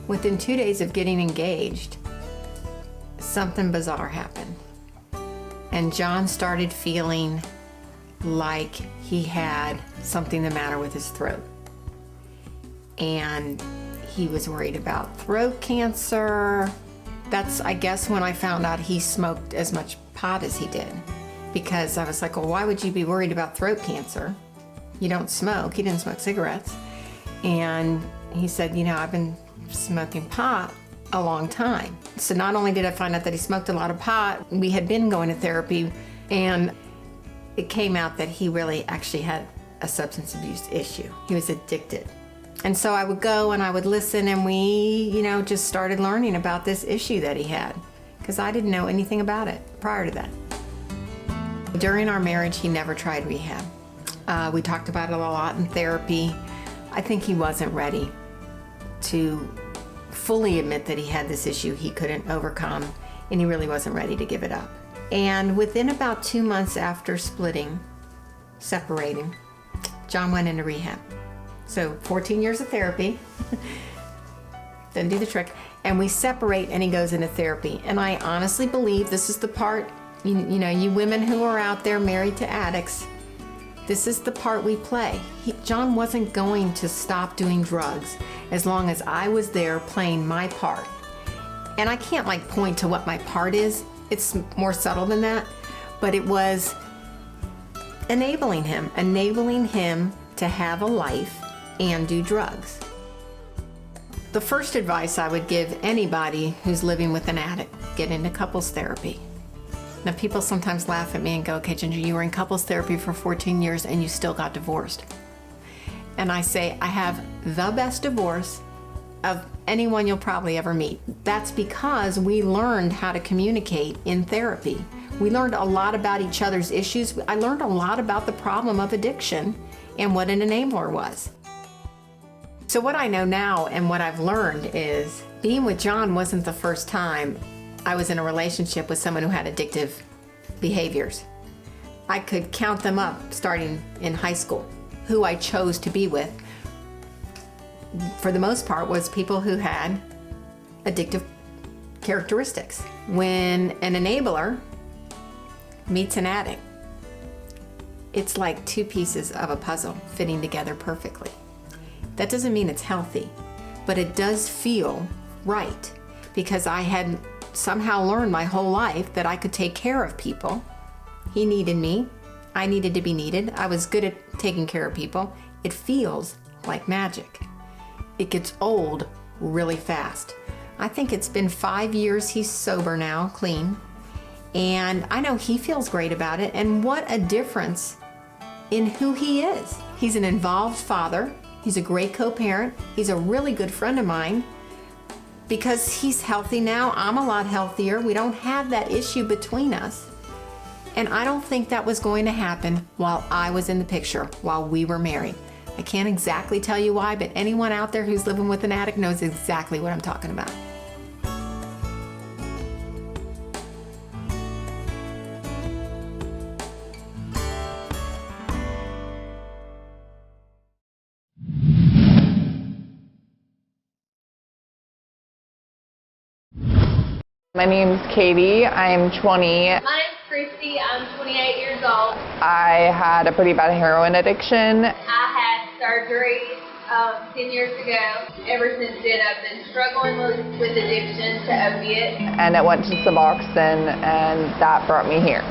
Within 2 days of getting engaged, something bizarre happened. And John started feeling like he had something the matter with his throat. And he was worried about throat cancer. That's, I guess, when I found out he smoked as much pot as he did. Because I was like, well, why would you be worried about throat cancer? You don't smoke. He didn't smoke cigarettes. And he said, I've been smoking pot a long time. So not only did I find out that he smoked a lot of pot, we had been going to therapy, and it came out that he really actually had a substance abuse issue. He was addicted. And so I would go and I would listen, and we, just started learning about this issue that he had, because I didn't know anything about it prior to that. During our marriage, he never tried rehab. We talked about it a lot in therapy. I think he wasn't ready to fully admit that he had this issue he couldn't overcome, and he really wasn't ready to give it up. And within about 2 months after separating, John went into rehab. So 14 years of therapy, didn't do the trick, and we separate and he goes into therapy. And I honestly believe this is the part, you women who are out there married to addicts, this is the part we play. John wasn't going to stop doing drugs as long as I was there playing my part. And I can't point to what my part is. It's more subtle than that. But it was enabling him to have a life and do drugs. The first advice I would give anybody who's living with an addict, get into couples therapy. Now, people sometimes laugh at me and go, okay, Ginger, you were in couples therapy for 14 years and you still got divorced. And I say, I have the best divorce of anyone you'll probably ever meet. That's because we learned how to communicate in therapy. We learned a lot about each other's issues. I learned a lot about the problem of addiction and what an enabler was. So what I know now and what I've learned is being with John wasn't the first time I was in a relationship with someone who had addictive behaviors. I could count them up starting in high school. Who I chose to be with, for the most part, was people who had addictive characteristics. When an enabler meets an addict, it's like two pieces of a puzzle fitting together perfectly. That doesn't mean it's healthy, but it does feel right, because I had somehow learned my whole life that I could take care of people. He needed me. I needed to be needed. I was good at taking care of people. It feels like magic. It gets old really fast. I think it's been 5 years he's sober now, clean. And I know he feels great about it. And what a difference in who he is. He's an involved father. He's a great co-parent. He's a really good friend of mine. Because he's healthy now, I'm a lot healthier. We don't have that issue between us. And I don't think that was going to happen while I was in the picture, while we were married. I can't exactly tell you why, but anyone out there who's living with an addict knows exactly what I'm talking about. My name's Katie. I'm 20. My name's Christy. I'm 28 years old. I had a pretty bad heroin addiction. I had surgery 10 years ago. Ever since then, I've been struggling with addiction to opiates. And it went to Suboxone, and that brought me here.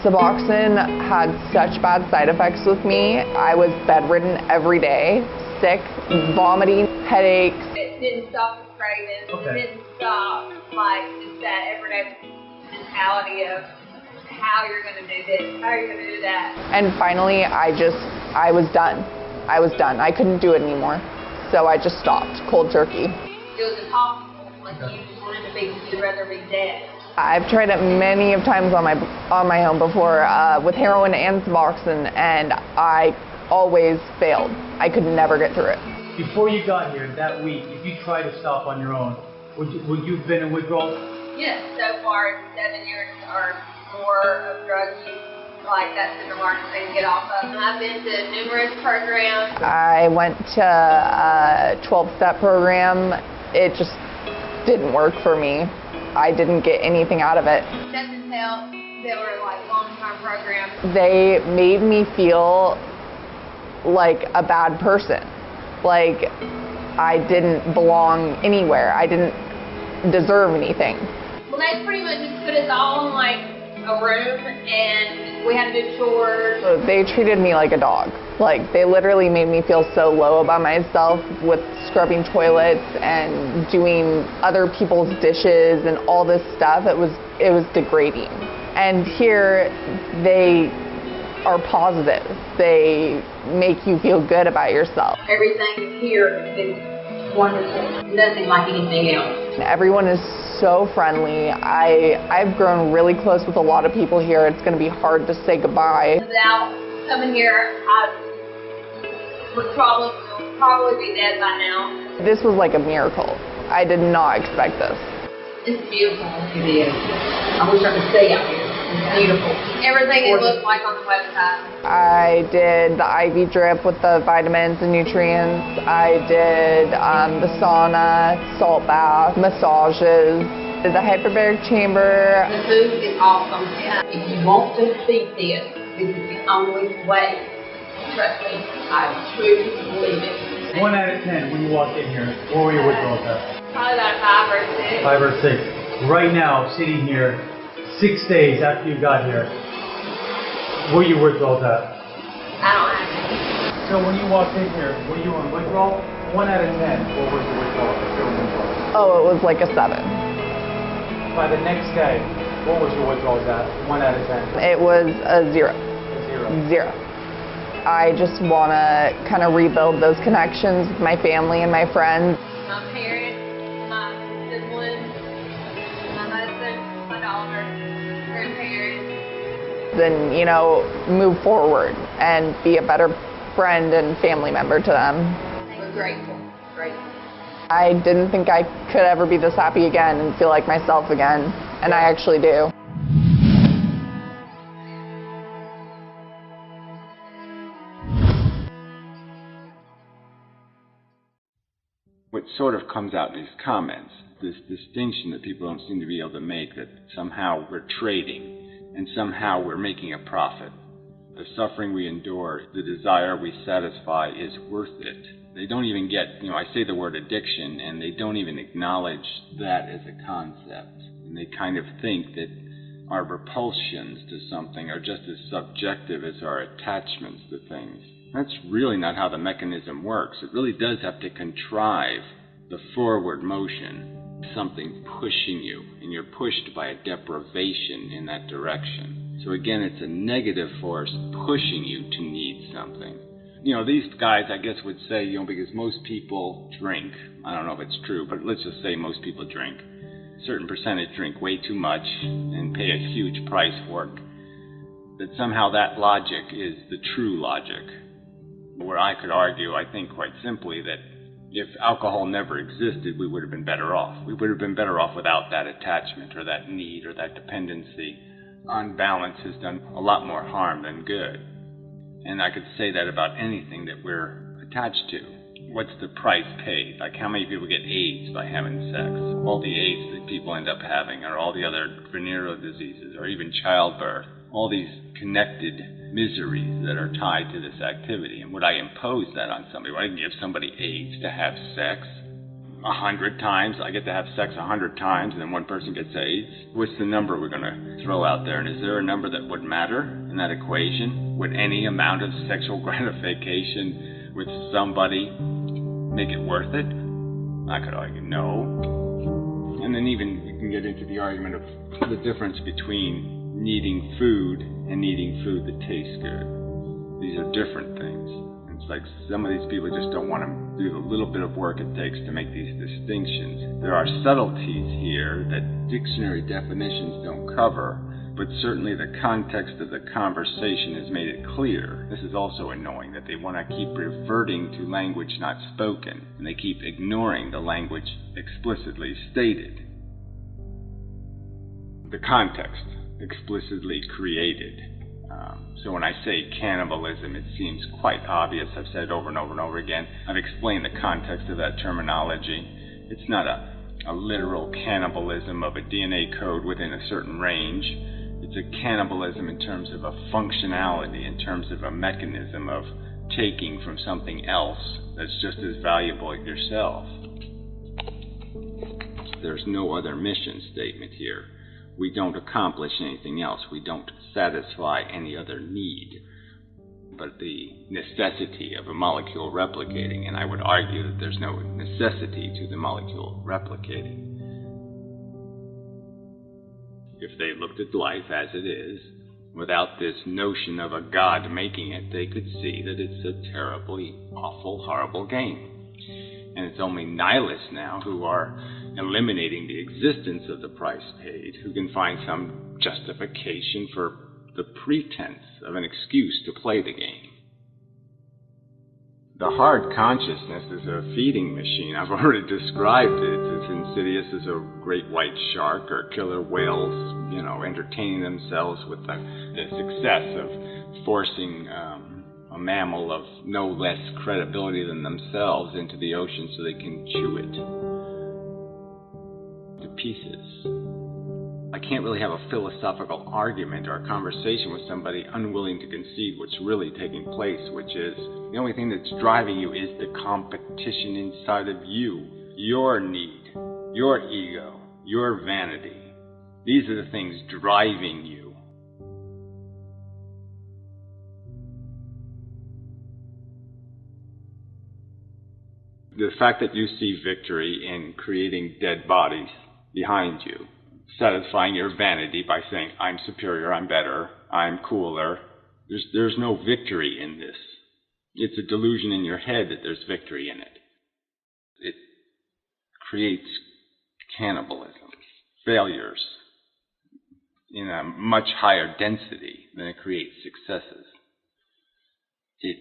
Suboxone had such bad side effects with me. I was bedridden every day, sick, vomiting, headaches. It didn't stop the craving. Okay. It didn't stop just that everyday mentality of how you're going to do this, how you're going to do that. And finally, I was done. I was done. I couldn't do it anymore. So I just stopped, cold turkey. It was impossible. You just wanted to be, you'd rather be dead. I've tried it many of times on my own before with heroin and Suboxone, and I always failed. I could never get through it. Before you got here, that week, if you tried to stop on your own, would you have been in withdrawal? Yes, so far 7 years or more of drug use. That's in the market they can get off of. And I've been to numerous programs. I went to a 12-step program. it just didn't work for me. I didn't get anything out of it. Substance help, they were like long-term programs. They made me feel like a bad person. Like I didn't belong anywhere. I didn't deserve anything. Well, they pretty much just put us all in like a room and we had to do chores. So they treated me like a dog. Like they literally made me feel so low about myself with scrubbing toilets and doing other people's dishes and all this stuff. It was degrading. And here they are positive. They make you feel good about yourself. Everything here is wonderful. Nothing like anything else. Everyone is so friendly. I've grown really close with a lot of people here. It's going to be hard to say goodbye. Without coming here, I would probably be dead by now. This was like a miracle. I did not expect this. It's beautiful. It is. I wish I could stay out here. It's beautiful. Everything it looks like on the website. I did the IV drip with the vitamins and nutrients. I did the sauna, salt bath, massages, the hyperbaric chamber. The food is awesome. If you want to beat this is the only way. Trust me, I truly believe it. 1 out of 10 when you walked in here, what were your withdrawals at? Probably about a 5 or 6. 5 or 6. Right now, sitting here, 6 days after you got here, what are your withdrawals at? I don't have to. So when you walked in here, were you on withdrawal? 1 out of 10, what was your withdrawal? Oh, it was like a 7. By the next day, what was your withdrawals at? 1 out of 10. It was a 0. A 0. 0. I just want to kind of rebuild those connections with my family and my friends. My parents, my siblings, my husband, my daughter, grandparents. Then, you know, move forward and be a better friend and family member to them. We're grateful. I didn't think I could ever be this happy again and feel like myself again, and I actually do. What sort of comes out in these comments, this distinction that people don't seem to be able to make, that somehow we're trading and somehow we're making a profit. The suffering we endure, the desire we satisfy is worth it. They don't even get, I say the word addiction and they don't even acknowledge that as a concept. And they kind of think that our repulsions to something are just as subjective as our attachments to things. That's really not how the mechanism works. It really does have to contrive the forward motion, something pushing you, and you're pushed by a deprivation in that direction. So again, it's a negative force pushing you to need something. These guys, I guess, would say, because most people drink. I don't know if it's true, but let's just say most people drink. A certain percentage drink way too much and pay a huge price for it. That somehow that logic is the true logic. Where I could argue, I think quite simply, that if alcohol never existed, we would have been better off. We would have been better off without that attachment or that need or that dependency. On balance has done a lot more harm than good. And I could say that about anything that we're attached to. What's the price paid? Like how many people get AIDS by having sex? All the AIDS that people end up having, or all the other venereal diseases, or even childbirth. All these connected miseries that are tied to this activity. And would I impose that on somebody? Would I give somebody AIDS to have sex 100 times? I get to have sex 100 times and then one person gets AIDS? What's the number we're going to throw out there? And is there a number that would matter in that equation? Would any amount of sexual gratification with somebody make it worth it? I could argue no. And then even we can get into the argument of the difference between needing food and needing food that tastes good. These are different things. It's like some of these people just don't want to do the little bit of work it takes to make these distinctions. There are subtleties here that dictionary definitions don't cover, but certainly the context of the conversation has made it clear. This is also annoying, that they want to keep reverting to language not spoken, and they keep ignoring the language explicitly stated. The context explicitly created. So when I say cannibalism, it seems quite obvious. I've said it over and over and over again. I've explained the context of that terminology. It's not a literal cannibalism of a DNA code within a certain range. It's a cannibalism in terms of a functionality, in terms of a mechanism of taking from something else that's just as valuable as yourself. There's no other mission statement here. We don't accomplish anything else. We don't satisfy any other need but the necessity of a molecule replicating, and I would argue that there's no necessity to the molecule replicating. If they looked at life as it is, without this notion of a God making it, they could see that it's a terribly awful, horrible game. And it's only nihilists now who are eliminating the existence of the price paid, who can find some justification for the pretense of an excuse to play the game. The hard consciousness is a feeding machine. I've already described it. It's as insidious as a great white shark or killer whales, entertaining themselves with the success of forcing a mammal of no less credibility than themselves into the ocean so they can chew it to pieces. I can't really have a philosophical argument or a conversation with somebody unwilling to concede what's really taking place, which is the only thing that's driving you is the competition inside of you, your need, your ego, your vanity. These are the things driving you. The fact that you see victory in creating dead bodies behind you, satisfying your vanity by saying, I'm superior, I'm better, I'm cooler. There's no victory in this. It's a delusion in your head that there's victory in it. It creates cannibalism, failures in a much higher density than it creates successes. It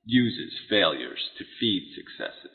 uses failures to feed successes.